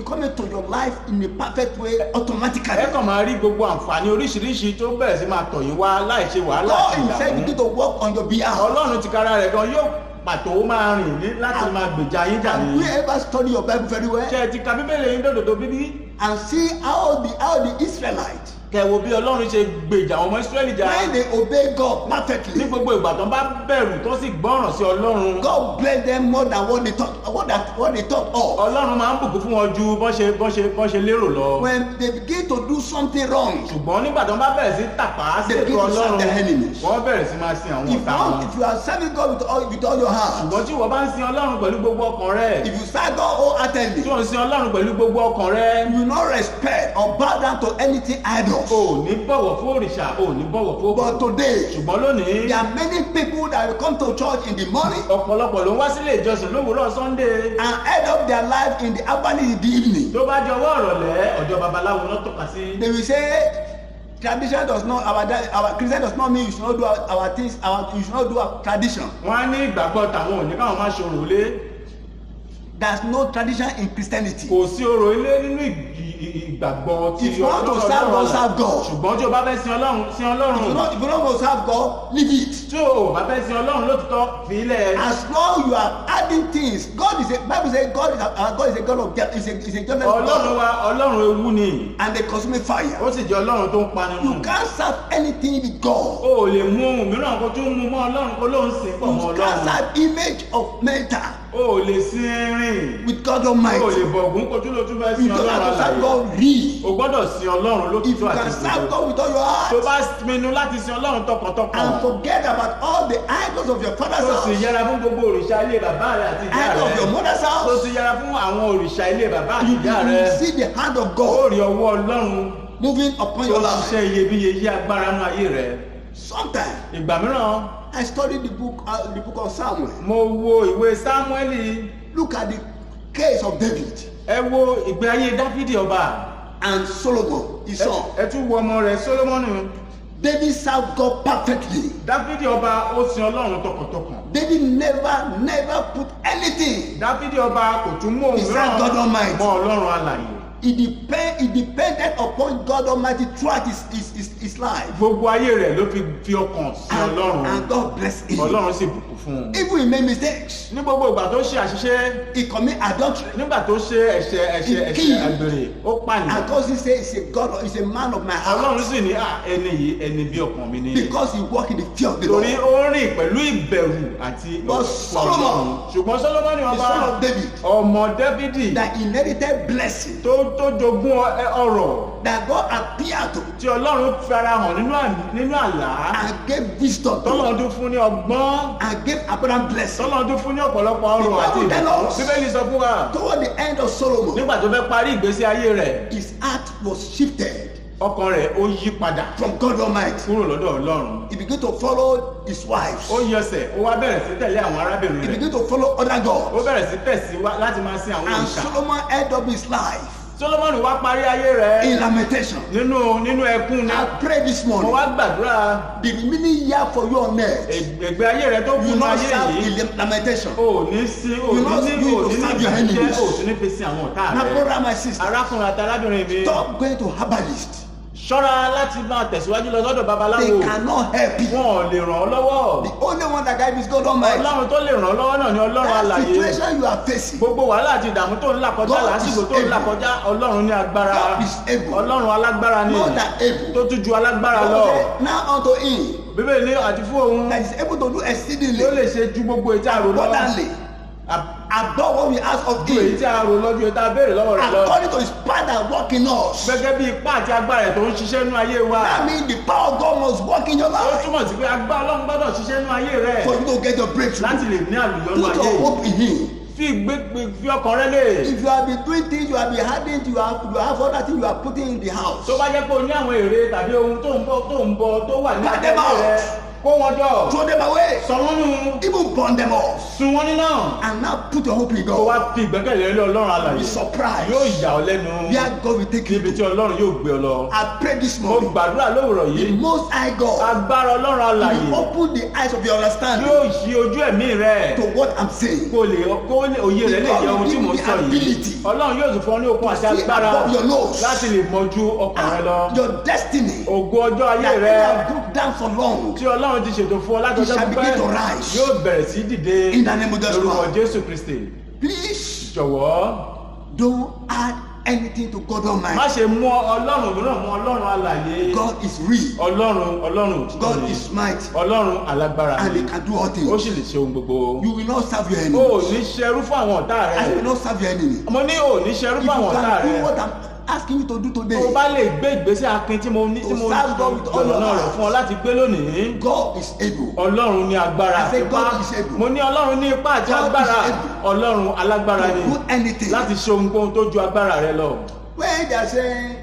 coming to your life in a perfect way automatically. ẹ kàn máa rí gbogbo àǹfààní oríṣiríṣi tó bẹ̀rẹ̀ sí máa tọ̀ yín wá láì ṣe wàhálà God àti himself ìdààmú. begin to work on your behalf. Ọlọ́run tìkára rẹ̀ gan yóò pàtó máa rìn ní láti máa gbèjà yín jà Have you ní. ever studied your Bible very well Ṣé ẹ ti ka Bíbélì yín dòdòdó bíbí? and see how the Israelites, Kẹ́ wo bí Ọlọ́run ṣe gbèjà àwọn ọmọ Ísírẹ́lì jà. when they obey God Ní perfectly, gbogbo ìgbà tó bá bẹ̀rù tó sì gbọ́ràn sí Ọlọ́run, God bless them more than what they thought of. Ọlọ́run máa ń bùkún fún wọn ju bọ́n ṣe lérò lọ. When they begin to do something wrong, Ṣùgbọ́n nígbà tó bá bẹ̀rẹ̀ sí tàpá sí They begin ètò to serve Ọlọ́run, their enemies. wọ́n bẹ̀rẹ̀ sí máa sin àwọn ọ̀tá wọn. if you are serving God with all your heart, Ṣùgbọ́n tí ìwọ bá ń sin Ọlọ́run pẹ̀lú gbogbo ọkàn rẹ, if you serve God wholeheartedly, tí ò ń sin Ọlọ́run pẹ̀lú gbogbo ọkàn rẹ, you will not respect or bow down to anything idols. ò ní bọ̀wọ̀ fún òrìṣà, ò ní bọ̀wọ̀ fún òkú. But today, Ṣùgbọ́n lónìí, there are many people that will come to church in the morning ọ̀pọ̀lọpọ̀ ló ń wá sílé ìjọsìn lówùúrọ̀ Sunday. and end up their life in the afternoon, in the evening. Tó bá jọwọ́ ọ̀rọ̀lẹ́, ọ̀dọ̀ babaláwo ló tọ́ka sí. They will say tradition does not our Christian does not mean you should not do our things, you should not do our tradition. Wọ́n á ní ìgbàgbọ́ tàwọn ò ní káwọn máa ṣòro ilé. There's no tradition in Christianity. Kò sí orò ilé nínú ìgbàgbọ́ tí If you want to serve God, serve God. Ṣùgbọ́n tí o bá fẹ́ sin Ọlọ́run, sin If you Ọlọ́run. don't want to serve God, leave it. Tí o bá fẹ́ sin Ọlọ́run lótìtọ́, fi ilẹ̀. As long you are adding things, Bible says God is a God of death, is a judgment Ọlọ́run God wa Ọlọ́run ewu ni. and a consuming fire. Ó sì jẹ́ Ọlọ́run tó ń pani You nù. can't serve anything with God. O ò lè mú ohun mìíràn kan tó ń mú mọ́ Ọlọ́run kó lóun sìn pọ̀ mọ́ You can't Ọlọ́run. serve image of mental O ò lè sin erin. with God O ò lè Almighty. bọ̀gún kó tún ló tún fẹ́ sin You don't Ọlọ́run have to serve alààyè. God real. O gbọ́dọ̀ sin Ọlọ́run If lótìtọ́ you àti can serve ìgbòho. God with all your Tó heart bá pinnu láti sin Ọlọ́run tọkàntọkàn. and forget about all the idols of your father's Tó sì house, yẹra fún gbogbo òrìṣà ilé bàbá rẹ àti ìyá idols of your rẹ. mother's Tó house, sì yẹra fún àwọn òrìṣà ilé bàbá àti you ìyá rẹ. will see the hand of Ó God rí ọwọ́ Ọlọ́run moving upon tó your life. ṣiṣẹ́ iyebíye yí agbára nú ayé rẹ. Sometimes Ìgbà mìíràn, I studied the book of Samuel. mo wo ìwé Sámúẹ́lì. Look at the case of David Ẹ wo ìgbé ayé Dáfídì ọba. and Solomon, his son. Ẹ tún wo ọmọ rẹ̀ Sólómọ́nì. David served God perfectly. Dáfídì ọba ó sin Ọlọ́run tọkàntọkàn. David never put anything. Dáfídì ọba kò tún mú òun He served God Almighty. mọ́ Ọlọ́run alààyè. He depended upon God Almighty throughout his life. Gbogbo ayé rẹ̀ ló fi ọkàn sí Ọlọ́run. And God bless him. Ọlọ́run sì bùkún fún un. Even he made mistakes. Ní gbogbo ìgbà tó ṣe àṣìṣe, He commit adultery. nígbà tó ṣe ẹ̀ṣẹ̀ àgbèrè, ó pànìyàn. And God say he's a man of my Ọlọ́run heart. sì ní ẹni yìí ẹni bí ọkàn mi ni. Because he walk in the fear of the Torí Lord. ó rìn pẹ̀lú ìbẹ̀rù àti But Solomon, ṣùgbọ́n Sólómọ́nì the ọba son of David, ọmọ Dáfídì that inherited blessing, tó jogún ọrọ̀ that God appeared to tí Ọlọ́run fara hàn nínú àlá, and gave wisdom to tọ́lọ́run tún fún ní ọgbọ́n, and gave abundant blessing. tọ́lọ́run tún fún ní ọ̀pọ̀lọpọ̀ ọrọ̀ àti ìbùkún. Bíbélì sọ fún wa Toward the end of Solomon, nígbà tó fẹ́ parí ìgbésí ayé rẹ̀, his heart was shifted ọkàn rẹ̀ ó yí padà from God Almighty. kúrò lọ́dọ̀ Ọlọ́run. He began to follow his wives. Ó yẹsẹ̀, ó wá bẹ̀rẹ̀ sí tẹ̀lé àwọn arábìnrin He rẹ̀. began to follow other Ó gods. bẹ̀rẹ̀ sí tẹ̀síwá láti máa sin àwọn And òrìṣà. Solomon ended up his life Sólómọ́nì wá parí ayé rẹ̀ in lamentation. nínú ẹkún ní. I pray this Mo morning, wá gbàdúrà the remaining year for you on earth, ẹgbẹ́ ayé rẹ̀ tó you kù ní not ayé serve yìí. in lamentation. O ní sí o You ní not ní need o to ní ní serve your ìbànújẹ́ enemies. o sì ní fi sin àwọn ọ̀tá My rẹ̀. brother, my sister, Arákùnrin àti arábìnrin mi, stop going to herbalist. ṣọ́ra láti máa tẹ̀síwájú lọ sọ́dọ̀ babaláwo. They cannot help you. Wọn ò lè ràn ọ́ lọ́wọ́. The only one that guides is God Almighty. Ọlọ́run tó lè ràn ọ́ lọ́wọ́ náà ni Ọlọ́run That alààyè. situation you are facing, Gbogbo wàhálà àti ìdààmú tó ń là kọjá God lásìkò is tó ń là able. kọjá Ọlọ́run ní agbára. God is able. Ọlọ́run alágbára ni more than able. tó tún ju alágbára lọ. God said, now unto him Bíbélì ní àti fún òun that is able to do exceedingly ló lè ṣe ju gbogbo ètí àrò lọ. abundantly above what we ask of Ju èyí him, tí a rò lọ́jọ́ ètò abéèrè lọ́wọ́ rẹ̀ lọ. according to his power that work in us. Gẹ́gẹ́ bí ipá àti agbára ẹ̀ tó ń ṣiṣẹ́ nú ayé wa. That means the power of God must work in your Ó life túmọ̀ sí pé agbára Ọlọ́run gbọ́dọ̀ ṣiṣẹ́ nú ayé rẹ̀ for you to get your breakthrough. láti lè ní àlùyọ́nú Put ayé. your hope in him. Fi ọkàn rẹ lé. If you have been doing things, you have been hiding, you have other things you are putting in the house. Tó bá jẹ́ pé o ní àwọn èrè tàbí ohun tó ń bọ̀ tó wà ní Cut them abẹ́lé rẹ, out. kó wọn jọ. throw them away, sọ wọ́n nù. even burn them off, sun wọ́n níná. and now put your hope in kó God. wá fi ìgbẹ́kẹ̀lé lé Ọlọ́run Be alààyè. surprised yóò yà ọ́ lẹ́nu. where God will take you níbi tí to. Ọlọ́run yóò gbé ọ lọ. I pray this mo morning, gbàdúrà lówùrọ̀ the yìí. Most High God agbára Ọlọ́run alààyè will open the eyes of your understanding yóò ṣí ojú ẹ̀mí rẹ̀. to what I'm saying. kó lè òye rẹ̀ lè jẹ́ ohun tí mò ń sọ yìí. Ọlọ́run yóò tún fún ọ ní okun àti See agbára above your nose. láti lè mọjú ọkàn rẹ lọ. Your destiny ògo ọjọ́ ayé that you rẹ have broke down for long, tí Ọlọ́run ti ṣètò fún ọ láti it ọjọ́ shall begin pípẹ́ to rise. yóò bẹ̀rẹ̀ sí dìde In the name of Jesus lórúkọ Christ. Jésù Kristi. Please Jọ̀wọ́ don't add anything to God má Almighty. ṣe mú Ọlọ́run mìíràn mú Ọlọ́run alààyè. God is real. Ọlọ́run òtítọ́ God ni. is mighty, Ọlọ́run alágbára and ni. He can do all ó things. sì lè ṣe ohun gbogbo. You will not serve your o ò enemy. ní ṣerú fún àwọn ọ̀tá I will rẹ. not serve your enemy. mo ní o ò ní ṣerú If fún you àwọn ọ̀tá can do rẹ. what I'm asking you to do tó o today, bá lè gbé ìgbésẹ̀ akin tí mo ní tí mo serve God with all your jọ̀nà rẹ̀ heart. fún ọ láti gbé lónìí. God is able. Ọlọ́run ní agbára I say ipá. God is able. mo ní Ọlọ́run ní ipá àti God is agbára. able. Ọlọ́run alágbára To ni do anything. láti ṣe ohunkóhun tó ju agbára rẹ lọ. When they are saying,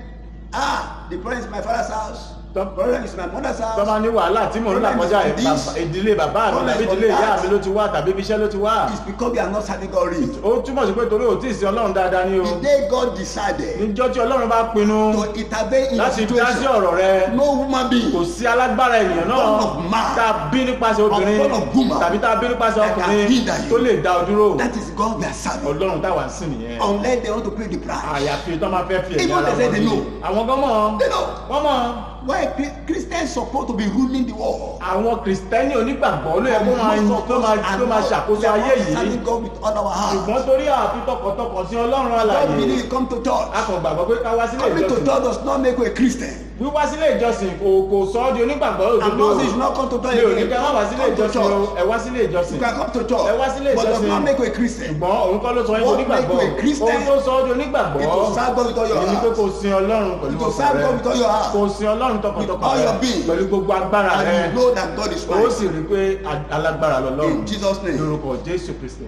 the prayer is my father's house, the prayer is my mother's tó house, máa ní wàhálà tí mò ń là kọjá ẹ̀, ìdílé bàbá mi tàbí ìdílé ìyá mi ló ti wá tàbí ibi iṣẹ́ ló ti wá. it's because we are not serving God real. ó túmọ̀ sí pé torí ò tí ì sí Ọlọ́run dáadáa ni o. The day God decided níjọ́ tí Ọlọ́run bá pinnu to intervene in your láti dá sí situation, ọ̀rọ̀ rẹ, no human being kò sí alágbára ènìyàn náà Born of man. tá a bí nípasẹ̀ obìnrin Born of woman. tàbí tá a bí nípasẹ̀ That can ọkùnrin hinder you. tó lè dá ọ dúró. that is God we are serving. Ọlọ́run táwa ń sìn nìyẹn. Unless they want to pay the price. àyàfi tó máa fẹ́ fi ẹ̀mí Even ara they say wọn they ní. know. àwọn gan mọ̀ They know wọ́n mọ̀. why Christians supposed to be ruling the world. àwọn kìrìsìtẹ́nì onígbàgbọ́ ló yẹ kó máa ṣàkóso ayé yìí. serving God with all our heart. ṣùgbọ́n torí àfi tọkàntọkàn sí Ọlọ́run God alààyè, believe you come to a church. kàn gbàgbọ́ pé ká wá sílé Coming to ìjọsìn. church does not make you a Christian. wíwá sílé ìjọsìn kò sọ ọ́ di onígbàgbọ́ I'm òdodo. not saying you should not come to church mi ò ní again. kẹ́ má wá sílé Come to ìjọsìn o, church. ẹ wá sílé ìjọsìn. You can come to church. ẹ wá sílé But does ìjọsìn. not make you a Christian. ṣùgbọ́n òun kọ́ ló sọ yín di What onígbàgbọ́. make you a Christian? ohun tó sọ ọ́ di onígbàgbọ́ It will serve God with all your èyí ni pé heart. kò sin Ọlọ́run pẹ̀lú It will serve God with all your heart. kò sin Ọlọ́run With tọkàntọkàn all your rẹ being. pẹ̀lú gbogbo agbára rẹ. And you know that God is ó right. sì rí i pé alágbára lọ́lọ́run. In Jesus' name. lórúkọ Jésù Kristi.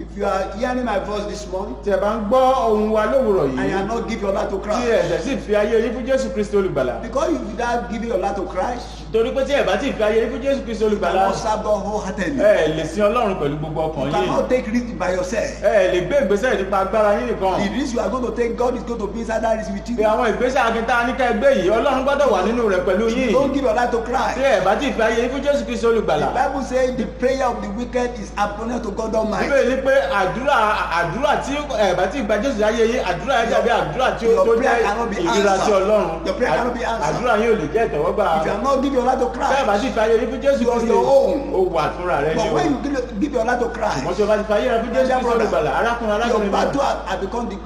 If you are hearing my voice this morning tí ẹ bá ń gbọ́ ohùn wa lówùrọ̀ and you yìí are not giving your life to tí Christ, ẹ̀jẹ̀ sì fi ayé yín fún Jésù Kristi olùgbàlà. because if you without giving your life to Christ, torí pé tí ẹ bá ti fi ayé yín fún Jésù Kristi you olùgbàlà, cannot serve God wholeheartedly. ẹ lè sin Ọlọ́run pẹ̀lú gbogbo ọkàn You yín. cannot take risk by yourself. ẹ lè gbé ìgbésẹ̀ nípa agbára yín nìkan. The risk you are going to take, God is going to be inside that risk with you. pé àwọn ìgbésẹ̀ akíntá ní ká ẹ gbé yìí Ọlọ́run gbọ́dọ̀ wà nínú rẹ̀ pẹ̀lú If you yín. don't give your life to tí Christ, ẹ bá ti fi ayé yín fún Jésù Kristi the olùgbàlà. Bible says the prayer of the wicked is abhorrent to God Almighty. bíbélì ní pé àdúrà tí ẹ bá ti gba Jésù ayé yín, àdúrà yẹn dàbí àdúrà tí ó Your jẹ́ prayer cannot be ìríra sí answered. Ọlọ́run. Your prayer cannot be answered. àdúrà yín ò lè jẹ́ ìtẹ́wọ́gbà. If you are not giving your life to tí ẹ bá Christ, ti fi ayé yín fún Jésù You are Kristi, your own. ó wà fúnra rẹ ní but o. when you give your life to Christ, wọ́n tí o bá ti fi ayé rẹ fún Jésù Kristi olùgbàlà, arákùnrin your arákùnrin battle náà,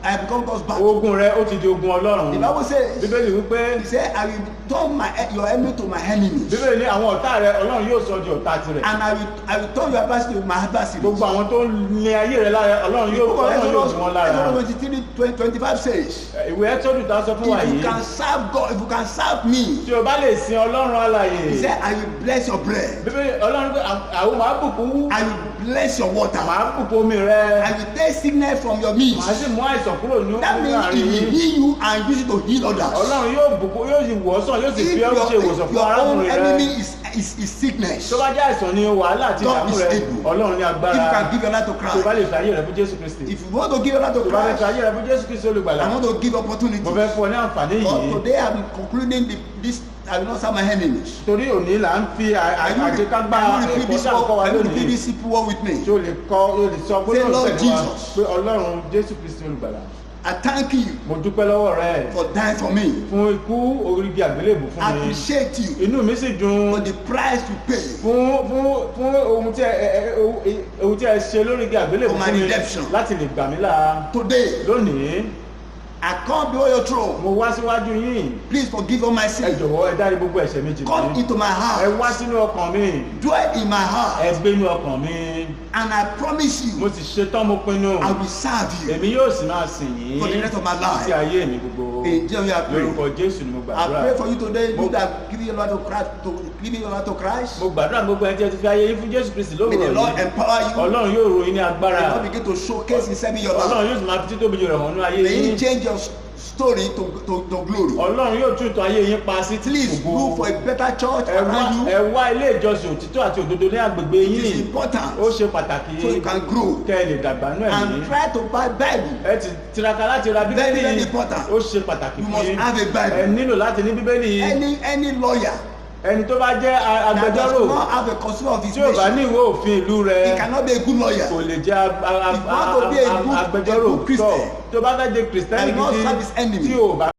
I become God's battle. ogun rẹ ó ti di ogun Ọlọ́run. The Bible says, bíbélì wípé He said, I will turn your enemy to my enemies, bíbélì ní àwọn ọ̀tá rẹ Ọlọ́run yóò sọ di ọ̀tá tirẹ̀. and I will turn your adversary to my adversary. gbogbo àwọn tó ń ní ayé rẹ lára Ọlọ́run yóò jù wọ́n lára. Exodus 23:25 says, ìwé Ẹ́kísódù tá a sọ fún wa if you yìí, can serve God, if you can serve me, tí o bá lè sin Ọlọ́run alààyè, He said, I will bless your bread, bíbélì Ọlọ́run pé àwọn máa bùkún I will bless your water, máa bùkún omi rẹ, I will take sickness from your meat. màá sì mú àìsàn kúrò ní That means He àárín will yín. heal you and use it to heal others. Ọlọ́run yóò bùkún, yóò sì wò ọ́ sàn, yóò sì If fi ọ́ ṣe ìwòsàn fún your own arákùnrin enemy rẹ. is sickness, tó bá jẹ́ àìsàn ni wàhálà àti God ìdààmú is rẹ, able. Ọlọ́run ní if agbára. you can give your life to tó bá Christ, lè fi ayé rẹ fún Jésù Kristi, if you want to give your life to tó bá lè fi Christ, ayé rẹ fún Jésù Kristi olùgbàlà, I want to give opportunity. mo fẹ́ fún ọ ní àǹfààní But yìí. today I'm concluding this. I will not serve my enemies. torí òní là ń fi àjẹkágbá ẹ̀kọ́ sáà kọ́ wa Can you repeat lónìí. this simple word with me? tí o lè kọ́ o lè sọ pé Say, lóòótọ́ Lord tẹ̀lé wa Jesus. pé Ọlọ́run Jésù Kristi olùgbàlà, I thank you mo dúpẹ́ lọ́wọ́ rẹ for dying for me. fún ikú orí bí àgbélébù fún I mi. appreciate you inú mi sì dùn for the price you pay fún ohun tí ẹ ṣe lórí bí àgbélébù For my fún mi redemption. láti lè gbà mí là. today. lónìí I come before your throne. mo wá síwájú yín, Please forgive all my ẹ sins. jọ̀wọ́ ẹ dárí gbogbo ẹ̀ṣẹ̀ mi jì Come mí. into my ẹ heart. wá sínú ọkàn mi, Dwell in my ẹ heart. gbé inú ọkàn mi. And I promise mo you, sì ṣetán, mo pinnu I will serve you èmi yóò sì máa sìn yín for the rest of my sí life. ayé mi gbogbo. In Jesus' name I pray. lórúkọ Jésù ni mo I gbàdúrà. pray for you today, you Mo- that giving your life to Christ, giving your life to Christ. mo gbàdúrà gbogbo ẹni tí ẹ ti fi ayé yín fún Jésù Kristi May the lówùrọ̀ Lord yìí. empower you. Ọlọ́run yóò ròyìn ní May the agbára. Lord begin to showcase Himself in your Ọlọ́run life. yóò sì máa fi títóbi jù rẹ̀ hàn ní ayé May He yín. change your story to glory. Ọlọ́run yóò tún ìtàn ayé yín pa sí Please look for a better church around you. ẹ wá ilé ìjọsìn òtítọ́ àti òdodo ní agbègbè It is yín. important Ó ṣe pàtàkì so you can grow kẹ́ ẹ lè dàgbà nú ẹ̀mí. and try to buy Bible. Ẹ ti tiraka láti ra Very, very bíbélì. important. Ó ṣe pàtàkì You fún must yín. have a Bible. Ẹ nílò láti ní bíbélì. Any lawyer Ẹni tó bá jẹ́ that agbẹjọ́rò does not have a constitution of his tí ò bá nation, ní ìwé òfin ìlú he rẹ̀ cannot be a good lawyer. kò lè jẹ́ If you want to be a good agbẹjọ́rò Christian, tó bá fẹ́ jẹ́ kìrìsìtẹ́nì and not gidi serve his enemy. tí ò bá